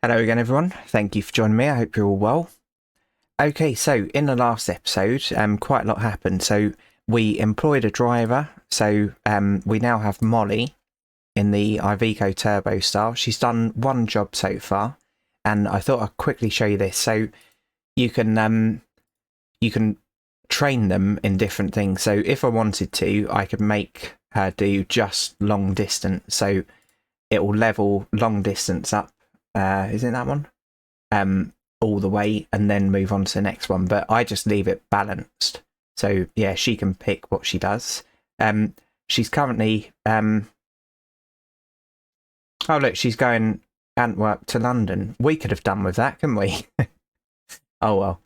Hello again, everyone. Thank you for joining me. I hope you're all well. Okay, so in the last episode, quite a lot happened. So we employed a driver. So we now have Molly in the Iveco Turbo Star. She's done one job so far, and I thought I'd quickly show you this. So you can train them in different things. So if I wanted to, I could make her do just long distance. So it will level long distance up. Isn't that one? All the way and then move on to the next one. But I just leave it balanced. So yeah, she can pick what she does. She's currently oh look, she's going Antwerp to London. We could have done with that, couldn't we? Oh well.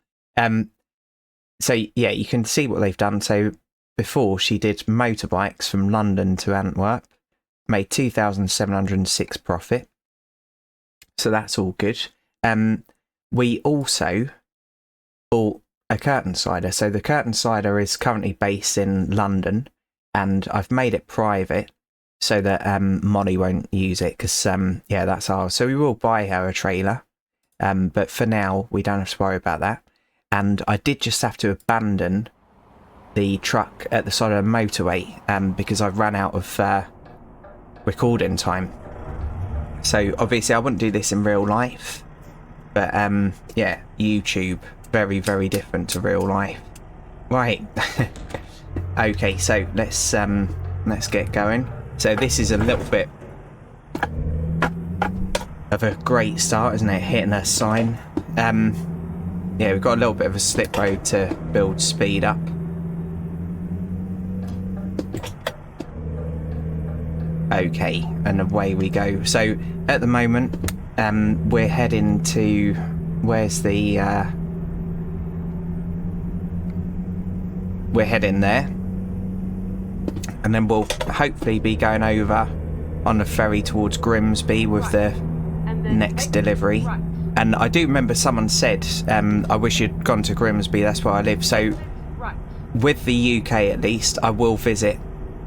So yeah, you can see what they've done. So before she did motorbikes from London to Antwerp, made 2,706 profit. So that's all good. We also bought a curtain slider. So the curtain slider is currently based in London, and I've made it private so that Molly won't use it because yeah, that's ours. So we will buy her a trailer, but for now we don't have to worry about that. And I did just have to abandon the truck at the side of the motorway because I've run out of recording time. So obviously I wouldn't do this in real life, but yeah, YouTube, very, very different to real life. Right. Okay, so let's get going. So this is a little bit of a great start, isn't it? Hitting a sign. Yeah, we've got a little bit of a slip road to build speed up. Okay, and away we go. So at the moment, we're heading to where's the we're heading there, and then we'll hopefully be going over on the ferry towards Grimsby with the next delivery. And I do remember someone said I wish you'd gone to Grimsby, that's where I live. So with the UK at least, I will visit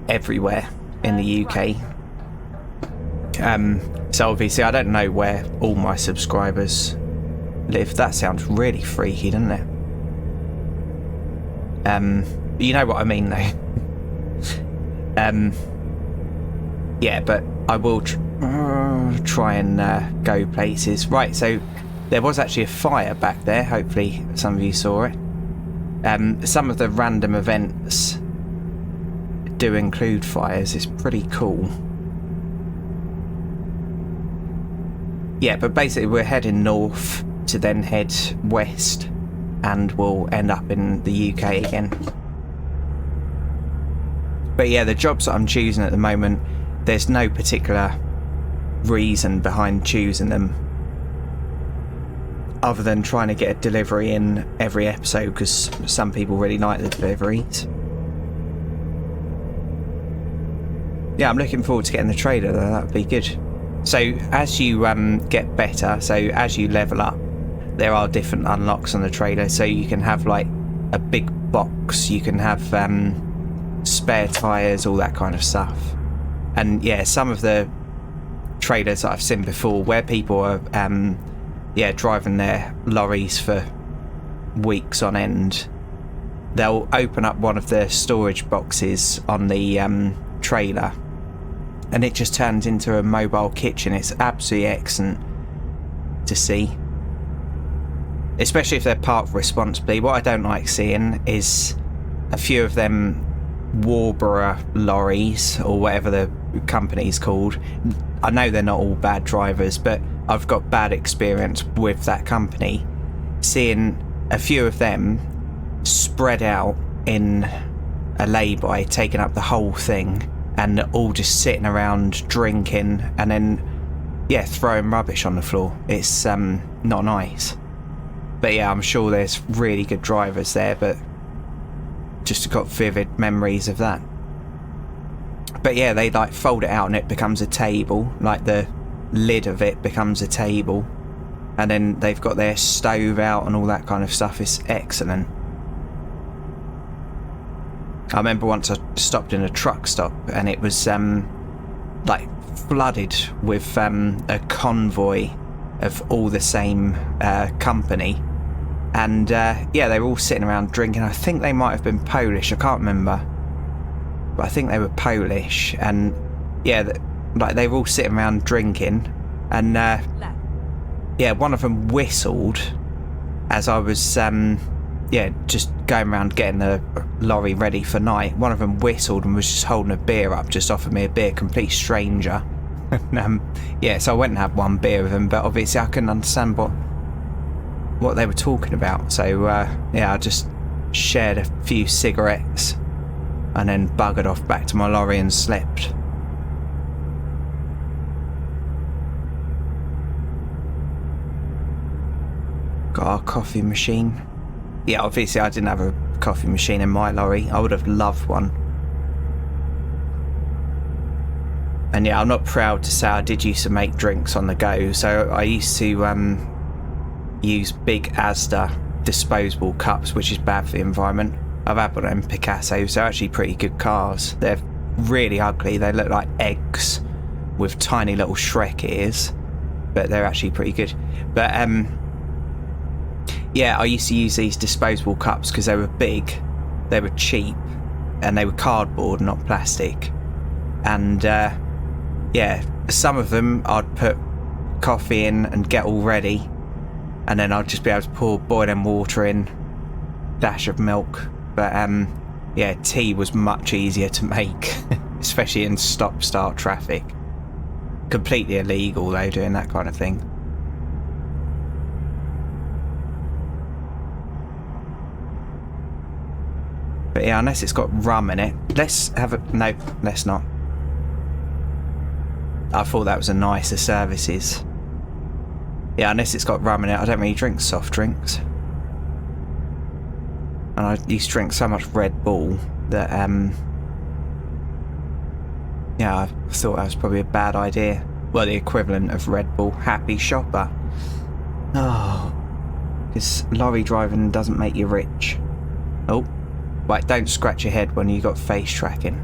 everywhere in the UK. So obviously I don't know where all my subscribers live. That sounds really freaky, doesn't it? You know what I mean though. Yeah, but I will try and go places. Right, so there was actually a fire back there. Hopefully some of you saw it. Some of the random events do include fires. It's pretty cool. Yeah, but basically we're heading north to then head west, and we'll end up in the UK again. But yeah, the jobs that I'm choosing at the moment, there's no particular reason behind choosing them other than trying to get a delivery in every episode, because some people really like the deliveries. Yeah, I'm looking forward to getting the trailer though. That would be good. So as you get better, so as you level up, there are different unlocks on the trailer. So you can have like a big box, you can have spare tyres, all that kind of stuff. And yeah, some of the trailers that I've seen before where people are yeah, driving their lorries for weeks on end, they'll open up one of the storage boxes on the trailer, and it just turns into a mobile kitchen. It's absolutely excellent to see, especially if they're parked responsibly. What I don't like seeing is a few of them Warborough lorries, or whatever the company's called. I know they're not all bad drivers, but I've got bad experience with that company. Seeing a few of them spread out in a lay-by, taking up the whole thing, and all just sitting around drinking, and then yeah, throwing rubbish on the floor. It's not nice. But yeah, I'm sure there's really good drivers there, but just got vivid memories of that. But yeah, they like fold it out and it becomes a table, like the lid of it becomes a table, and then they've got their stove out and all that kind of stuff. It's excellent. I remember once I stopped in a truck stop and it was like flooded with a convoy of all the same company. And yeah, they were all sitting around drinking. I think they might have been Polish, I can't remember, but I think they were Polish. And yeah, like they were all sitting around drinking, and yeah, one of them whistled as I was yeah, just going around getting the lorry ready for night. One of them whistled and was just holding a beer up, just offered me a beer, complete stranger. And yeah, so I went and had one beer with him, but obviously I couldn't understand what they were talking about. So yeah, I just shared a few cigarettes and then buggered off back to my lorry and slept. Got our coffee machine. Yeah, obviously I didn't have a coffee machine in my lorry. I would have loved one. And yeah, I'm not proud to say I did used to make drinks on the go. So I used to use big Asda disposable cups, which is bad for the environment. I've had one of them Picassos. They're actually pretty good cars. They're really ugly. They look like eggs with tiny little Shrek ears, but they're actually pretty good. But yeah, I used to use these disposable cups because they were big, they were cheap, and they were cardboard, not plastic. And yeah, some of them I'd put coffee in and get all ready, and then I'd just be able to pour boiling water in, dash of milk. But yeah, tea was much easier to make, especially in stop-start traffic. Completely illegal though, doing that kind of thing. But yeah, unless it's got rum in it. Let's have a... No, let's not. I thought that was a nicer services. Yeah, unless it's got rum in it. I don't really drink soft drinks. And I used to drink so much Red Bull that, yeah, I thought that was probably a bad idea. Well, the equivalent of Red Bull. Happy shopper. Oh. Because lorry driving doesn't make you rich. Oh. Right, don't scratch your head when you got face tracking.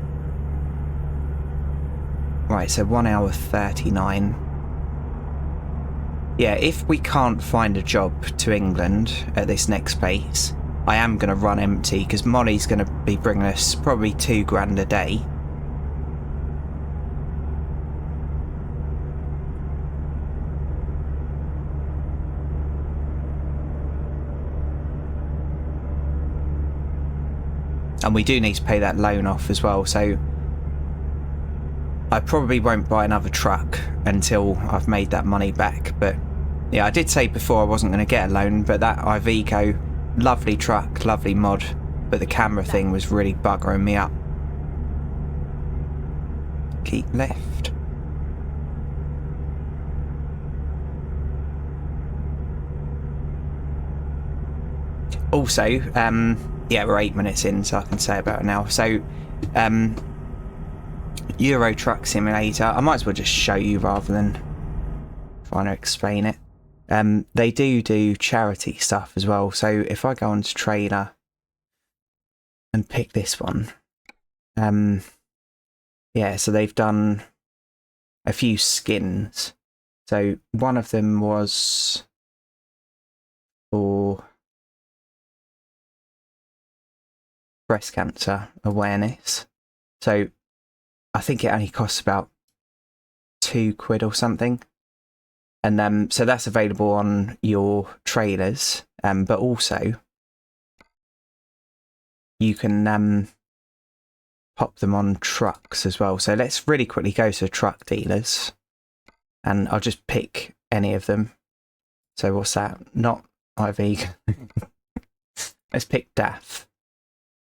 Right, so 1 hour 39. Yeah, if we can't find a job to England at this next pace, I am going to run empty, because Molly's going to be bringing us probably £2 a day. And we do need to pay that loan off as well, so I probably won't buy another truck until I've made that money back. But yeah, I did say before I wasn't going to get a loan, but that Iveco, lovely truck, lovely mod, but the camera thing was really buggering me up. Keep left. Also, yeah, we're 8 minutes in, so I can say about it now. So, Euro Truck Simulator. I might as well just show you rather than trying to explain it. They do charity stuff as well. So if I go onto trailer and pick this one, yeah, so they've done a few skins. So one of them was for breast cancer awareness. So I think it only costs about £2 or something. And so that's available on your trailers, but also you can pop them on trucks as well. So let's really quickly go to truck dealers, and I'll just pick any of them. So what's that? Not IV. Let's pick DAF.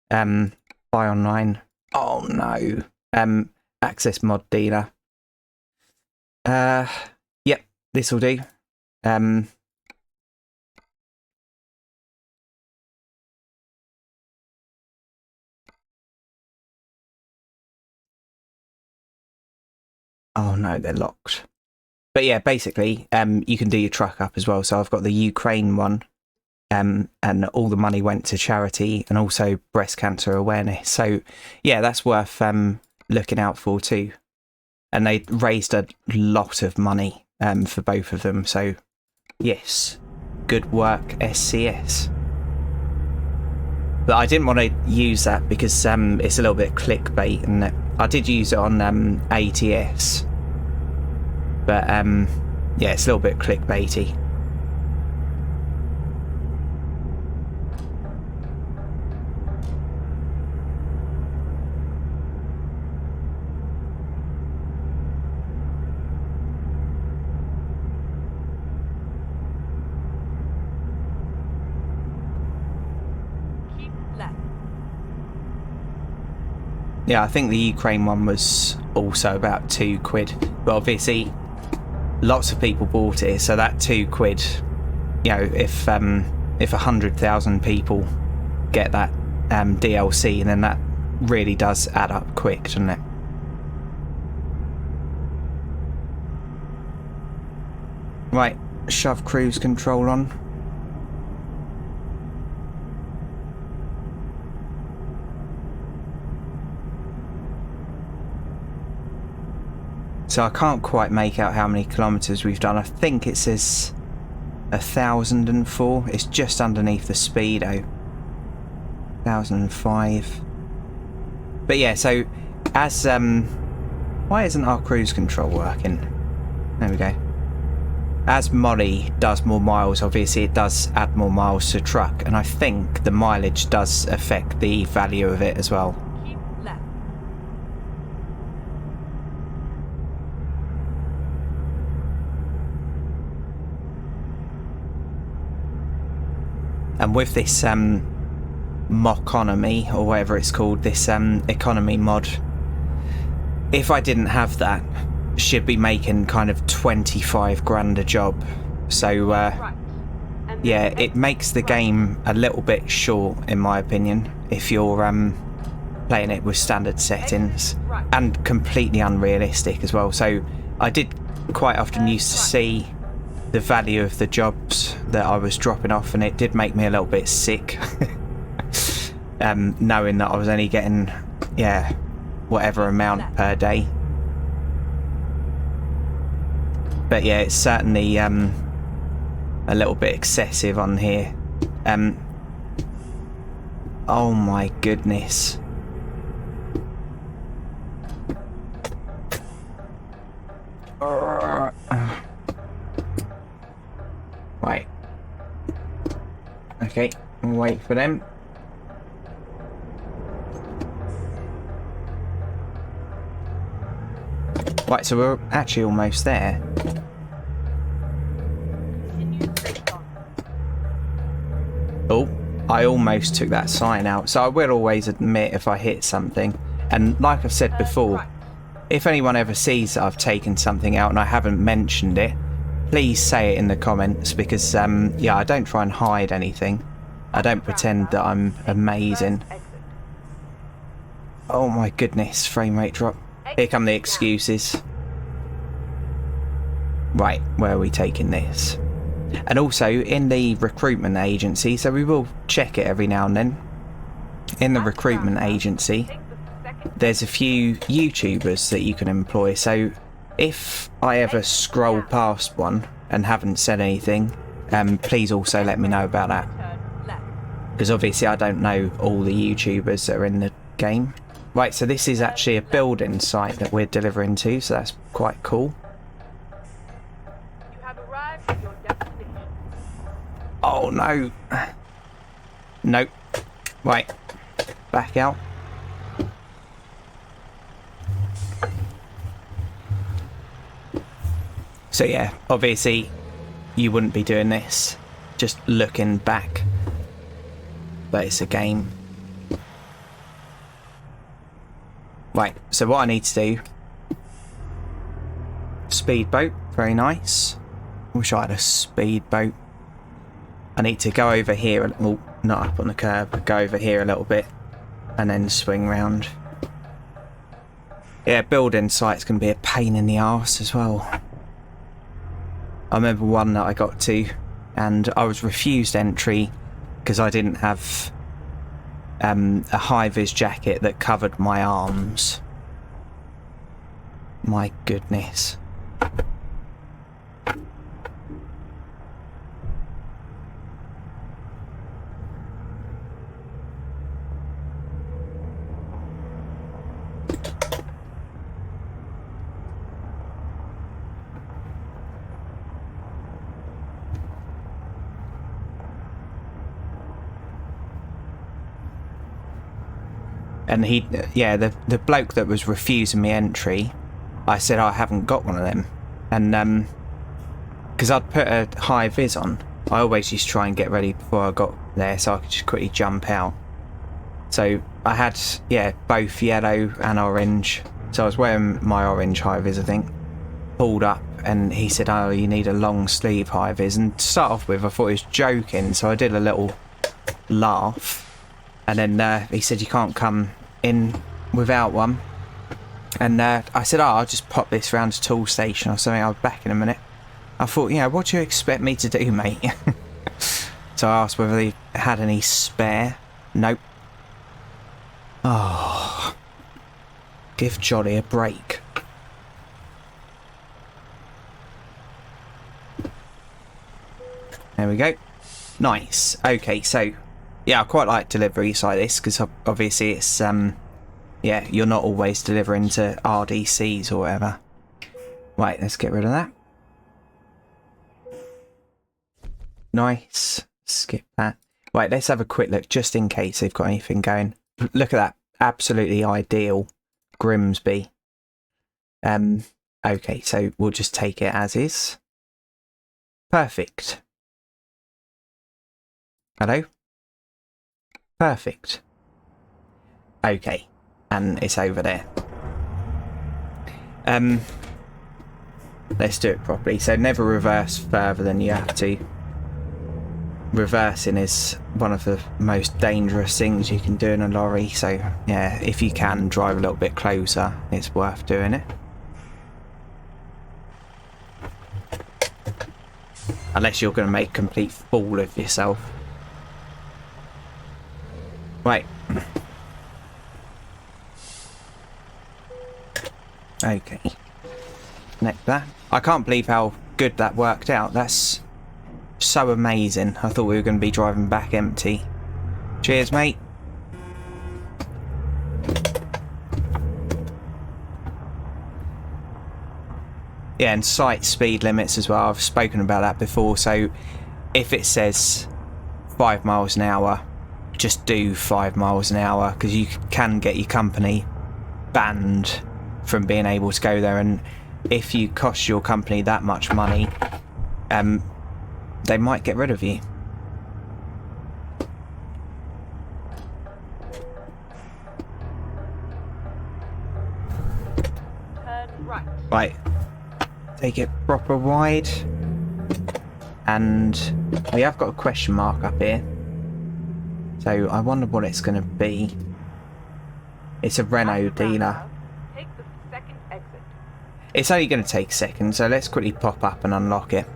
Buy online. Oh no. Access mod dealer. Yep, this will do. Oh no, they're locked. But yeah, basically, you can do your truck up as well. So I've got the Ukraine one, and all the money went to charity and also breast cancer awareness. So yeah, that's worth looking out for too. And they raised a lot of money for both of them. So Yes. Good work, SCS. But I didn't want to use that because it's a little bit clickbait, and I did use it on ATS. But yeah, it's a little bit clickbaity. Yeah, I think the Ukraine one was also about £2, but obviously lots of people bought it, so that £2, you know, if 100,000 people get that DLC, then that really does add up quick, doesn't it? Right, shove cruise control on. So I can't quite make out how many kilometres we've done. I think it says 1,004. It's just underneath the speedo. 1,005. But yeah, so as why isn't our cruise control working? There we go. As Molly does more miles, obviously it does add more miles to truck, and I think the mileage does affect the value of it as well. And with this Moconomy, or whatever it's called, this economy mod, if I didn't have that, should be making kind of 25 grand a job. So yeah, it makes the game a little bit short, in my opinion, if you're playing it with standard settings, and completely unrealistic as well. So I did quite often used to see the value of the jobs that I was dropping off, and it did make me a little bit sick. Knowing that I was only getting, yeah, whatever amount per day. But yeah, it's certainly a little bit excessive on here. Oh my goodness. Right. Okay, we'll wait for them. Right, so we're actually almost there. Oh, I almost took that sign out. So I will always admit if I hit something. And like I've said before, if anyone ever sees that I've taken something out and I haven't mentioned it, please say it in the comments, because yeah, I don't try and hide anything. I don't pretend that I'm amazing. Oh my goodness, frame rate drop. Here come the excuses. Right, where are we taking this? And also in the recruitment agency, so we will check it every now and then. In the recruitment agency, there's a few YouTubers that you can employ. So if I ever scroll past one and haven't said anything, please also let me know about that. Because obviously I don't know all the YouTubers that are in the game. Right, so this is actually a building site that we're delivering to, so that's quite cool. You have arrived at your destination. Oh no. Nope. Right. Back out. So yeah, obviously you wouldn't be doing this, just looking back. But it's a game. Right, so what I need to do, speedboat, very nice. Wish I had a speedboat. I need to go over here, well, not up on the curb, but go over here a little bit and then swing round. Yeah, building sites can be a pain in the arse as well. I remember one that I got to and I was refused entry because I didn't have a high-vis jacket that covered my arms. My goodness. And yeah, the bloke that was refusing me entry, I said I haven't got one of them. And because I'd put a high vis on, I always used to try and get ready before I got there so I could just quickly jump out. So I had, yeah, both yellow and orange. So I was wearing my orange high vis, I think. Pulled up and he said, oh, you need a long sleeve high vis. And to start off with, I thought he was joking, so I did a little laugh. And then he said, you can't come in without one. And I said, oh, I'll just pop this round to tool station or something. I'll be back in a minute. I thought, you know, what do you expect me to do, mate? So I asked whether they had any spare. Nope. Oh. Give Jolly a break. There we go. Nice. Okay, so yeah, I quite like deliveries like this because obviously it's yeah, you're not always delivering to RDCs or whatever. Right, let's get rid of that. Nice. Skip that. Right, let's have a quick look just in case they've got anything going. Look at that. Absolutely ideal Grimsby. Okay, so we'll just take it as is. Perfect. Hello? Perfect. Okay, and it's over there. Let's do it properly. So never reverse further than you have to. Reversing is one of the most dangerous things you can do in a lorry, so yeah, if you can drive a little bit closer, it's worth doing it. Unless you're going to make a complete fool of yourself. Right. Okay. Connect that. I can't believe how good that worked out. That's so amazing. I thought we were going to be driving back empty. Cheers, mate. Yeah, and sight speed limits as well. I've spoken about that before. So if it says 5 miles an hour, just do 5 miles an hour, because you can get your company banned from being able to go there. And if you cost your company that much money, they might get rid of you. Turn right. Right. Take it proper wide. And we have got a question mark up here. So I wonder what it's going to be. It's a Renault dealer. Take the second exit. It's only going to take seconds, so let's quickly pop up and unlock it.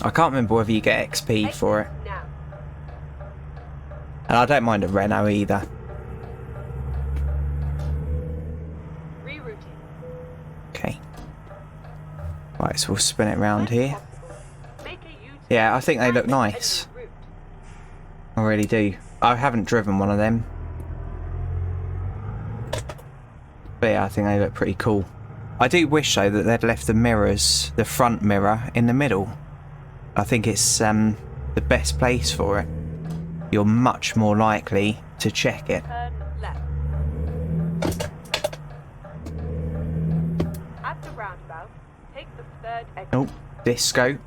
I can't remember whether you get XP for it. Now. And I don't mind a Renault either. Rerouting. Okay. Right, so we'll spin it around here. Make a U-turn. Yeah, I think they look nice. Route. I really do. I haven't driven one of them. But yeah, I think they look pretty cool. I do wish though that they'd left the mirrors, the front mirror, in the middle. I think it's the best place for it. You're much more likely to check it. Turn left. At the roundabout, take the third exit. Oh, disco.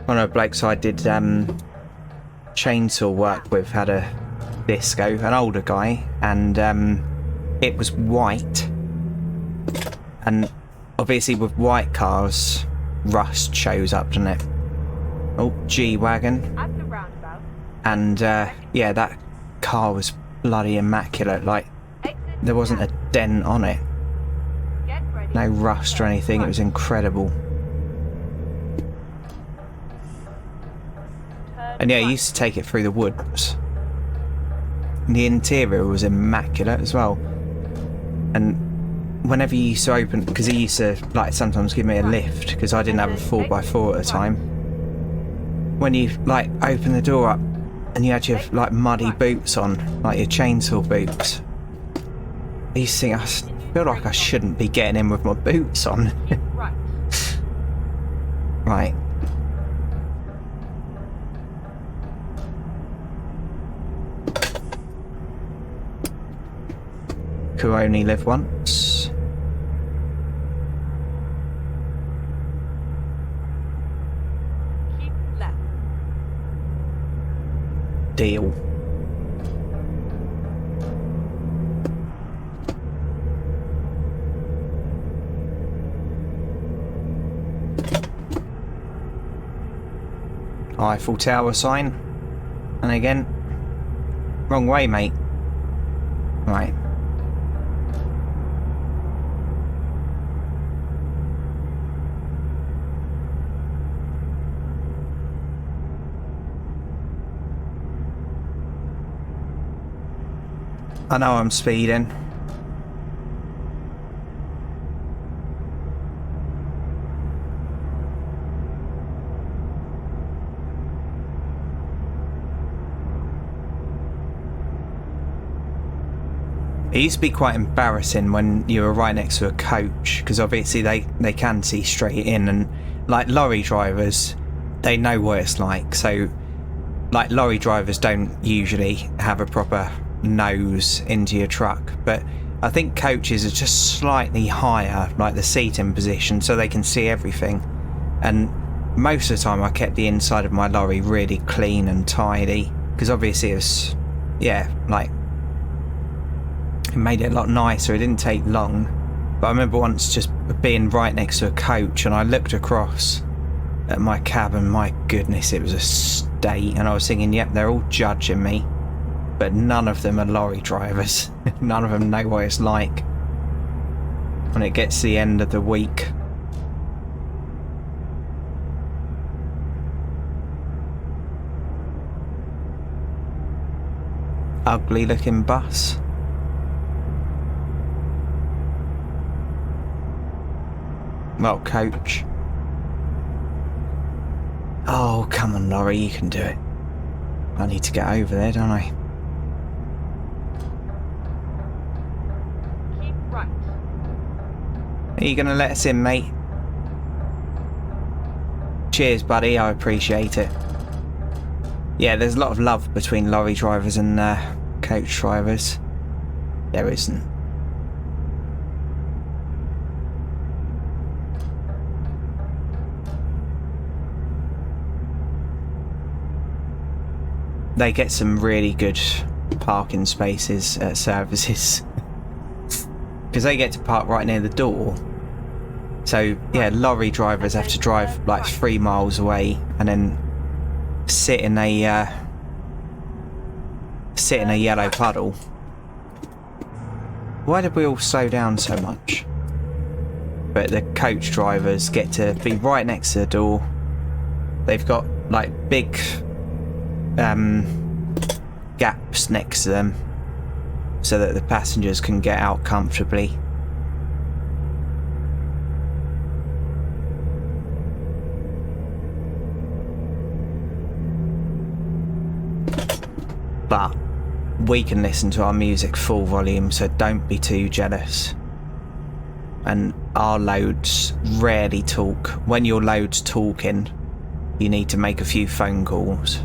One of the blokes I did chainsaw work with had a disco, an older guy, and it was white. And obviously with white cars, rust shows up, doesn't it? Oh, G-Wagon. At the roundabout, And yeah, that car was bloody immaculate. Like, exit there wasn't now. a dent on it. Get ready. No rust or anything. It was incredible. Turn And yeah, you right. used to take it through the woods. And the interior was immaculate as well. And whenever you used to open, because he used to like sometimes give me a lift because I didn't have a 4x4 at the time. When you like open the door up and you had your like muddy boots on, like your chainsaw boots, I used to think I feel like I shouldn't be getting in with my boots on. Keep right. Right. Who only live once. Keep left. Deal. Eiffel Tower sign. And again. Wrong way, mate. Right. I know I'm speeding. It used to be quite embarrassing when you were right next to a coach, because obviously they can see straight in, and like lorry drivers, they know what it's like. So like lorry drivers don't usually have a proper nose into your truck, but I think coaches are just slightly higher, like the seating position, so they can see everything. And most of the time I kept the inside of my lorry really clean and tidy, because obviously it's, yeah, like it made it a lot nicer. It didn't take long. But I remember once just being right next to a coach, and I looked across at my cab, and my goodness, it was a state. And I was thinking, yep, they're all judging me, but none of them are lorry drivers. None of them know what it's like when it gets to the end of the week. Ugly looking bus. Well, coach. Oh, come on, lorry, you can do it. I need to get over there, don't I? Keep right. Are you going to let us in, mate? Cheers, buddy, I appreciate it. Yeah, there's a lot of love between lorry drivers and coach drivers. There isn't. They get some really good parking spaces at services. Because they get to park right near the door. So, yeah, lorry drivers have to drive like 3 miles away and then sit in a yellow puddle. Why did we all slow down so much? But the coach drivers get to be right next to the door. They've got like big gaps next to them so that the passengers can get out comfortably. But we can listen to our music full volume, so don't be too jealous. And our loads rarely talk. When your load's talking, you need to make a few phone calls.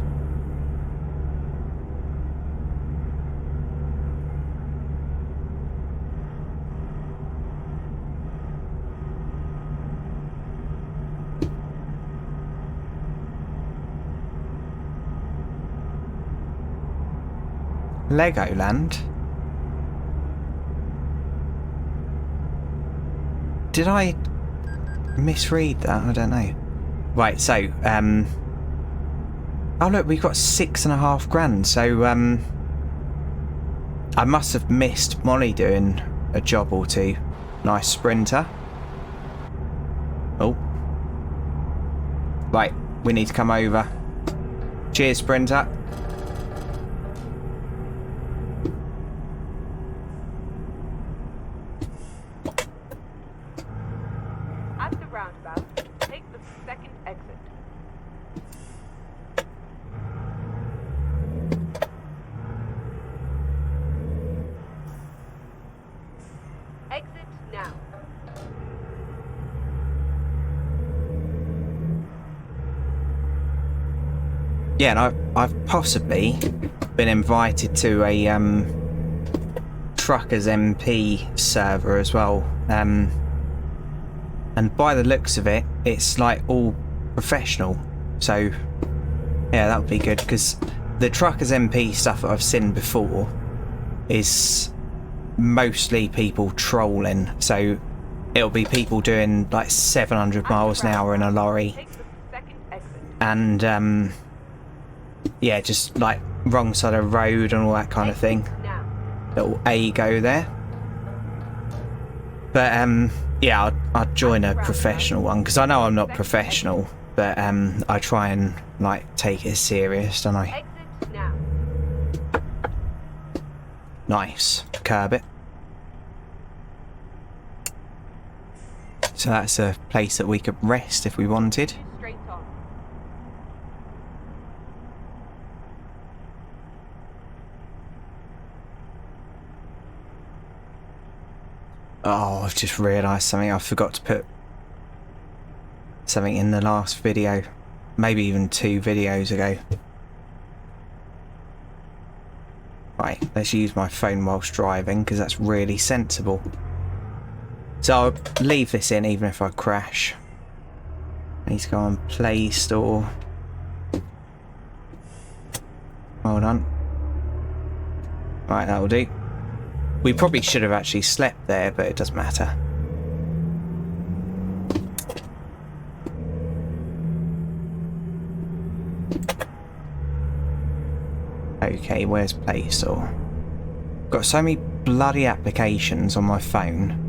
Legoland? Did I misread that? I don't know. Right, so, oh look, we've got 6.5 grand, so, I must have missed Molly doing a job or two. Nice sprinter. Oh. Right, we need to come over. Cheers, sprinter. At the roundabout, take the second exit. Exit now. Yeah, and I've possibly been invited to a Truckers MP server as well. And by the looks of it, it's like all professional. So yeah, that would be good, because the Truckers MP stuff that I've seen before is mostly people trolling. So it'll be people doing like 700 miles an hour in a lorry. Take the second exit. And yeah, just like wrong side of the road and all that kind of thing. Now. Little A go there. But yeah, I'd join a professional one, because I know I'm not professional, but I try and like take it serious, don't I? Exit now. Nice. Curb it. So that's a place that we could rest if we wanted. Straight on. Oh, I've just realised something. I forgot to put something in the last video. Maybe even 2 videos ago. Right, let's use my phone whilst driving, because that's really sensible. So I'll leave this in even if I crash. I need to go on Play Store. Hold on. Right, that'll do. We probably should have actually slept there, but it doesn't matter. Okay, where's Play Store? Got so many bloody applications on my phone.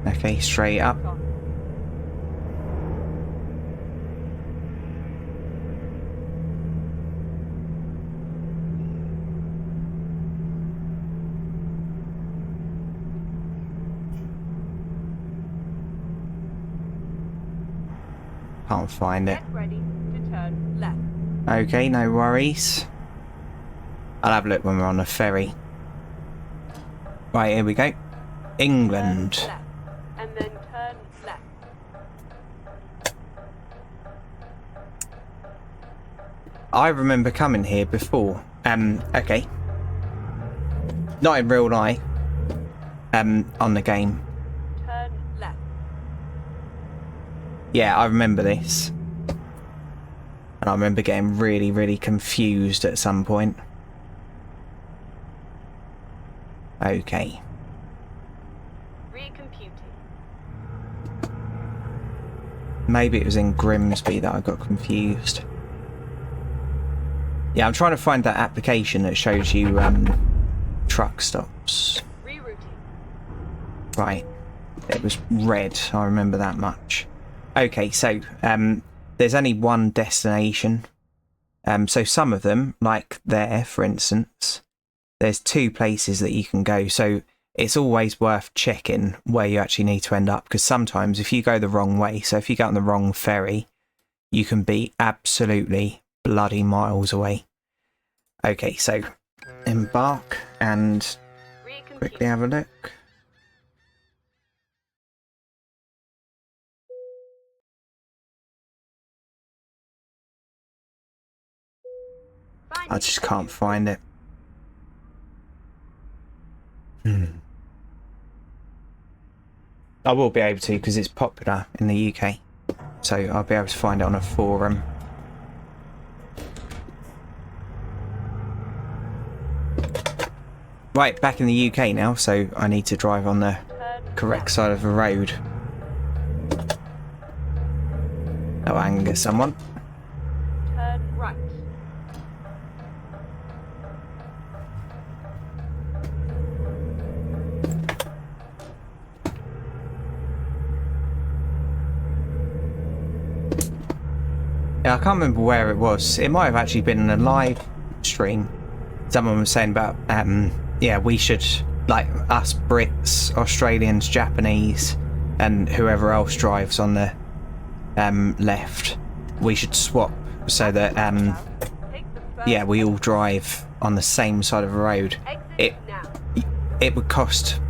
Okay, straight up. Can't find it. Get ready to turn left. Okay, no worries. I'll have a look when we're on the ferry. Right, here we go. England. Turn left. And then turn left. I remember coming here before. Okay. Not in real life. On the game. Turn left. Yeah, I remember this. And I remember getting really, really confused at some point. Okay. Recomputing. Maybe it was in Grimsby that I got confused. Yeah, I'm trying to find that application that shows you truck stops. Rerouting. Right. It was red, I remember that much. Okay, so there's only one destination. So some of them, like there, for instance, there's 2 places that you can go. So it's always worth checking where you actually need to end up, because sometimes if you go the wrong way, so if you get on the wrong ferry, you can be absolutely bloody miles away. Okay, so embark and quickly have a look. I just can't find it. I will be able to, because it's popular in the UK. So I'll be able to find it on a forum. Right, back in the UK now, so I need to drive on the correct side of the road. That'll anger someone. Turn right. Yeah, I can't remember where it was. It might have actually been in a live stream. Someone was saying about, yeah, we should, like us Brits, Australians, Japanese, and whoever else drives on the left, we should swap so that, yeah, we all drive on the same side of the road. it would cost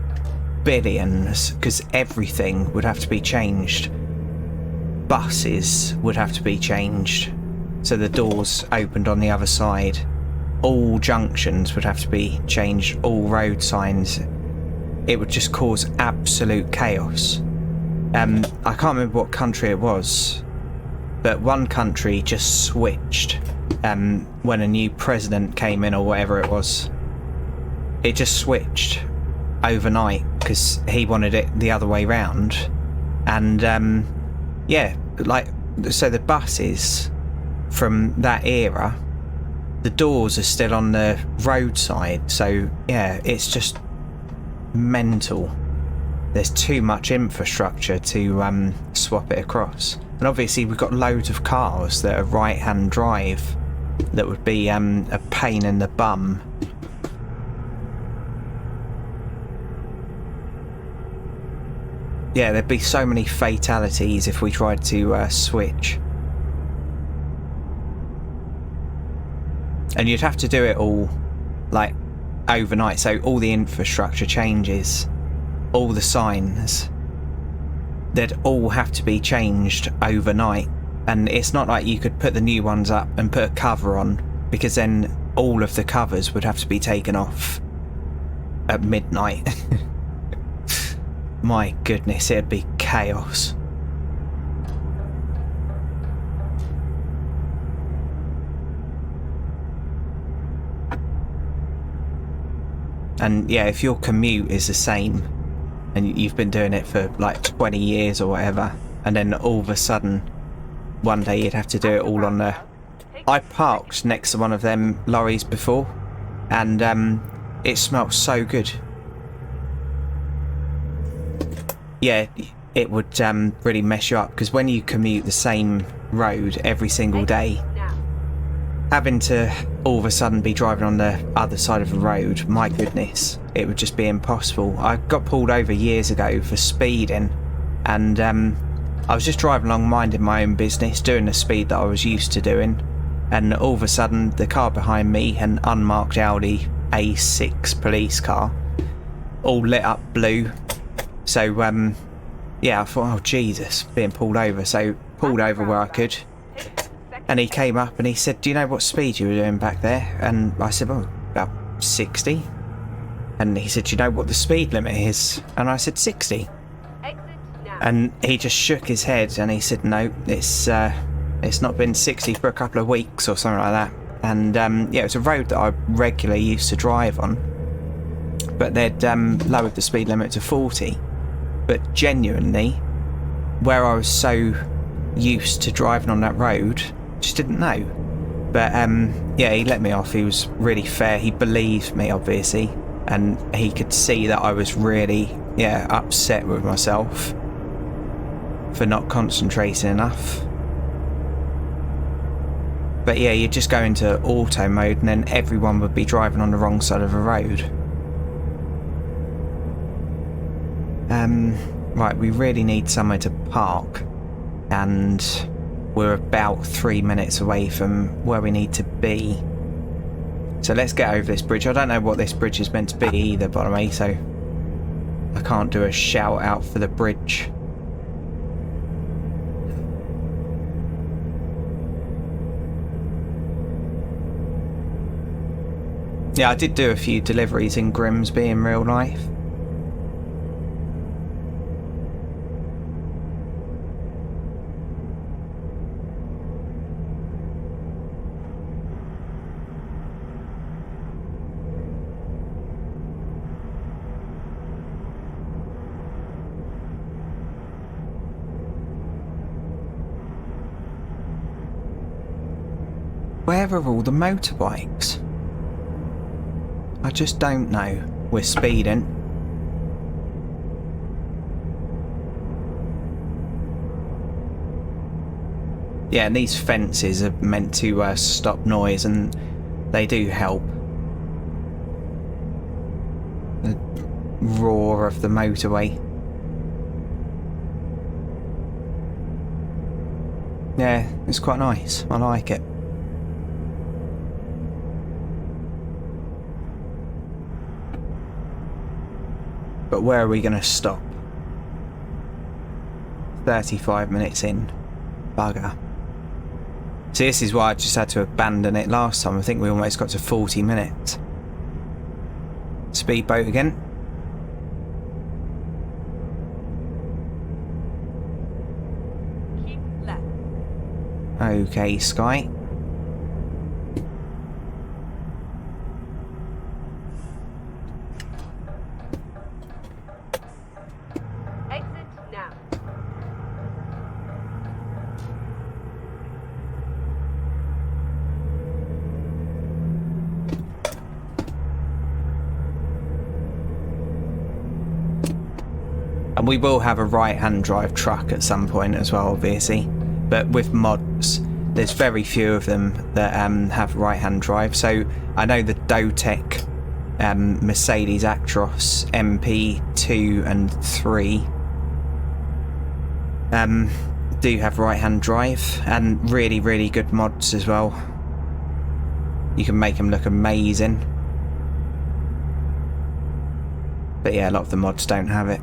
billions because everything would have to be changed. Buses would have to be changed so the doors opened on the other side. All junctions would have to be changed, all road signs. It would just cause absolute chaos. I can't remember what country it was, but one country just switched when a new president came in or whatever it was. It just switched overnight because he wanted it the other way round. And yeah, like, so the buses from that era, the doors are still on the roadside. So yeah, it's just mental. There's too much infrastructure to swap it across. And obviously we've got loads of cars that are right-hand drive that would be a pain in the bum. Yeah, there'd be so many fatalities if we tried to switch. And you'd have to do it all, like, overnight, so all the infrastructure changes, all the signs, they'd all have to be changed overnight. And it's not like you could put the new ones up and put a cover on, because then all of the covers would have to be taken off at midnight. My goodness, it'd be chaos. And yeah, if your commute is the same and you've been doing it for like 20 years or whatever, and then all of a sudden one day you'd have to do it all on the... I parked next to one of them lorries before, and it smelled so good. Yeah, it would really mess you up, because when you commute the same road every single day, having to all of a sudden be driving on the other side of the road, my goodness, it would just be impossible. I got pulled over years ago for speeding, and I was just driving along minding my own business, doing the speed that I was used to doing, and all of a sudden the car behind me, an unmarked Audi A6 police car, all lit up blue. So yeah, I thought, oh Jesus, being pulled over. So pulled over where I could, and he came up and he said, do you know what speed you were doing back there? And I said, well, about 60. And he said, do you know what the speed limit is? And I said, 60. And he just shook his head and he said, no, it's not been 60 for a couple of weeks or something like that. And yeah, it's a road that I regularly used to drive on, but they'd lowered the speed limit to 40. But genuinely, where I was so used to driving on that road, just didn't know. But yeah, he let me off. He was really fair. He believed me, obviously, and he could see that I was really, yeah, upset with myself for not concentrating enough. But yeah, you'd just go into auto mode and then everyone would be driving on the wrong side of the road. Right, we really need somewhere to park, and we're about 3 minutes away from where we need to be. So let's get over this bridge. I don't know what this bridge is meant to be either, by the way, so I can't do a shout out for the bridge. Yeah, I did do a few deliveries in Grimsby in real life. Where are all the motorbikes? I just don't know. We're speeding. Yeah, and these fences are meant to stop noise, and they do help. The roar of the motorway. Yeah, it's quite nice. I like it. But where are we going to stop? 35 minutes in. Bugger. See, this is why I just had to abandon it last time. I think we almost got to 40 minutes. Speedboat again. Keep left. Okay, Sky. Exit now. And we will have a right-hand drive truck at some point as well, obviously. But with mods, there's very few of them that have right-hand drive. So I know the Dotec Mercedes Actros MP2 and 3 do have right-hand drive, and really, really good mods as well. You can make them look amazing. But yeah, a lot of the mods don't have it.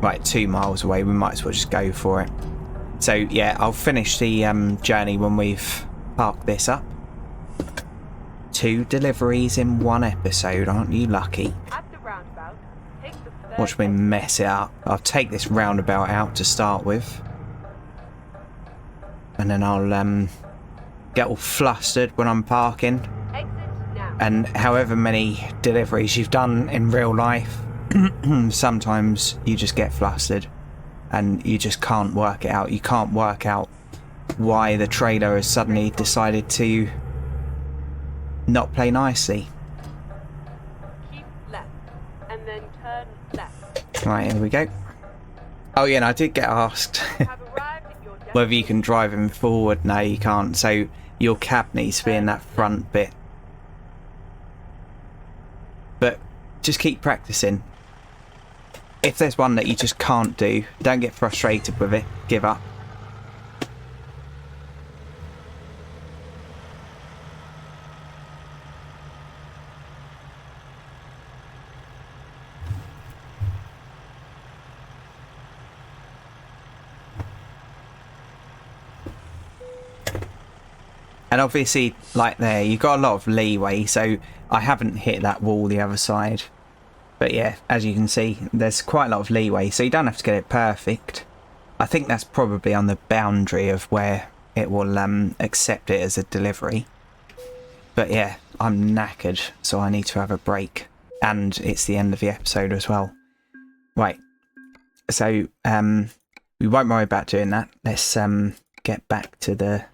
Right, 2 miles away, we might as well just go for it. So yeah, I'll finish the journey when we've parked this up. 2 deliveries in 1 episode, aren't you lucky? At the roundabout, take the third Watch me exit. mess it up. I'll take this roundabout out to start with. And then I'll get all flustered when I'm parking. Exit now. And however many deliveries you've done in real life, sometimes you just get flustered and you just can't work it out. You can't work out why the trailer has suddenly decided to not play nicely. Keep left. And then turn left. Right, here we go. Oh yeah, and I did get asked Have arrived at your whether you can drive him forward. No, you can't. So your cab needs to be in that front bit. But just keep practicing. If there's one that you just can't do, don't get frustrated with it. Give up. And obviously, like there, you've got a lot of leeway, so I haven't hit that wall the other side. But yeah, as you can see, there's quite a lot of leeway, so you don't have to get it perfect. I think that's probably on the boundary of where it will accept it as a delivery. But yeah, I'm knackered, so I need to have a break. And it's the end of the episode as well. Right, so we won't worry about doing that. Let's get back to the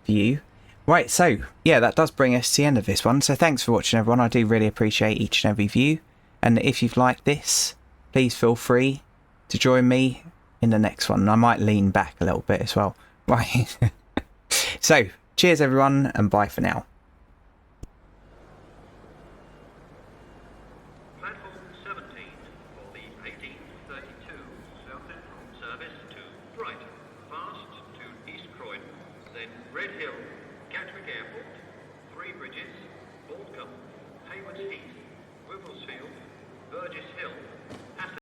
view. Right, so yeah, that does bring us to the end of this one. So thanks for watching, everyone. I do really appreciate each and every view. And if you've liked this, please feel free to join me in the next one. I might lean back a little bit as well. Right. So, cheers everyone, and bye for now. Platform 17 for the 1832 South Central service to Brighton, fast to East Croydon, then Red Hill, Gatwick Airport, Three Bridges, Aldcombe, Haywards Heath, Wivelsfield, Burgess Hill,